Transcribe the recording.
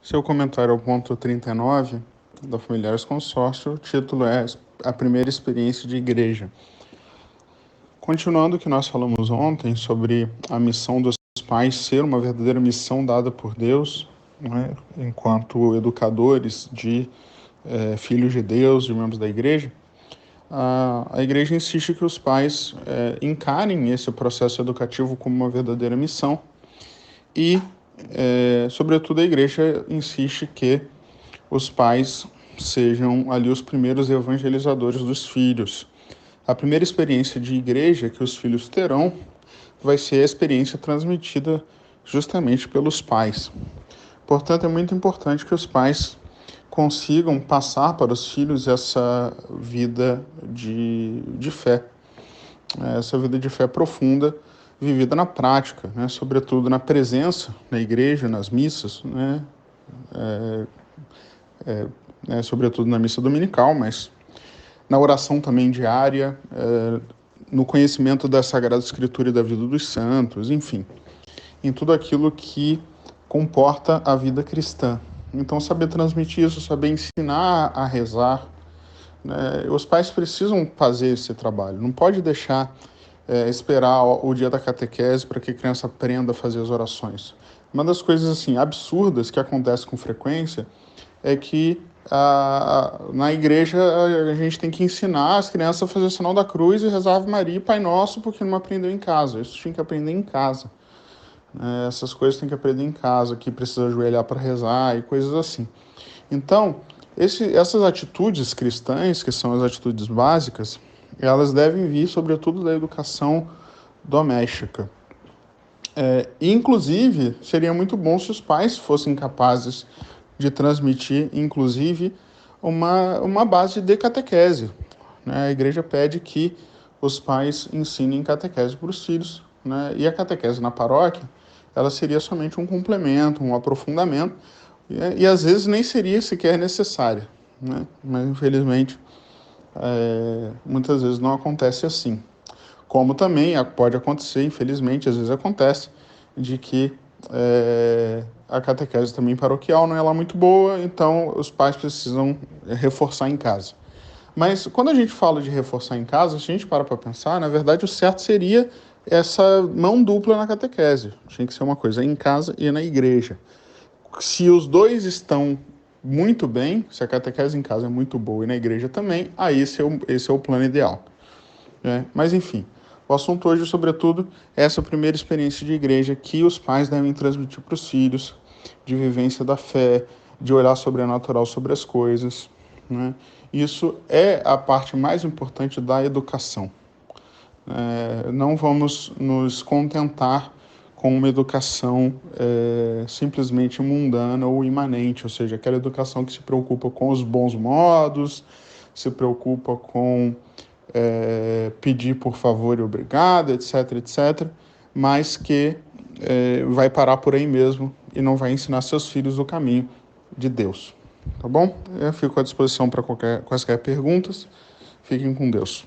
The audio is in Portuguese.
Seu comentário ao ponto 39 da Familiares Consórcio, o título é A Primeira Experiência de Igreja. Continuando o que nós falamos ontem sobre a missão dos pais ser uma verdadeira missão dada por Deus, né, enquanto educadores de filhos de Deus, de membros da igreja, a igreja insiste que os pais encarem esse processo educativo como uma verdadeira missão e, sobretudo, a igreja insiste que os pais sejam ali os primeiros evangelizadores dos filhos. A primeira experiência de igreja que os filhos terão vai ser a experiência transmitida justamente pelos pais. Portanto, é muito importante que os pais consigam passar para os filhos essa vida de fé, essa vida de fé profunda, vivida na prática, né? Sobretudo na presença na igreja, nas missas, né? Sobretudo na missa dominical, mas na oração também diária, no conhecimento da Sagrada Escritura e da vida dos santos, enfim, em tudo aquilo que comporta a vida cristã. Então, saber transmitir isso, saber ensinar a rezar, né? Os pais precisam fazer esse trabalho, não pode deixar esperar o dia da catequese para que a criança aprenda a fazer as orações. Uma das coisas assim absurdas que acontece com frequência é que na igreja a gente tem que ensinar as crianças a fazer o sinal da cruz e rezar Ave Maria e Pai Nosso porque não aprendeu em casa. Isso tinha que aprender em casa. Essas coisas tem que aprender em casa, que precisa ajoelhar para rezar e coisas assim. Então, essas atitudes cristãs, que são as atitudes básicas, elas devem vir, sobretudo, da educação doméstica. Inclusive, seria muito bom se os pais fossem capazes de transmitir, inclusive, uma base de catequese, né? A igreja pede que os pais ensinem catequese para os filhos, né? E a catequese na paróquia, ela seria somente um complemento, um aprofundamento, e às vezes nem seria sequer necessária, né? Mas, infelizmente, muitas vezes não acontece assim. Como também pode acontecer, infelizmente, às vezes acontece, de que a catequese também paroquial não é lá muito boa, então os pais precisam reforçar em casa. Mas quando a gente fala de reforçar em casa, se a gente para pensar, na verdade o certo seria essa mão dupla na catequese. Tinha que ser uma coisa em casa e na igreja. Se os dois estão muito bem, se a catequese em casa é muito boa e na igreja também, aí esse é o plano ideal. Mas enfim, o assunto hoje, sobretudo, é essa primeira experiência de igreja que os pais devem transmitir para os filhos, de vivência da fé, de olhar sobrenatural sobre as coisas, né? Isso é a parte mais importante da educação. Não vamos nos contentar com uma educação simplesmente mundana ou imanente, ou seja, aquela educação que se preocupa com os bons modos, se preocupa com pedir por favor e obrigado, etc, etc, mas que vai parar por aí mesmo e não vai ensinar seus filhos o caminho de Deus. Tá bom? Eu fico à disposição para quaisquer perguntas. Fiquem com Deus.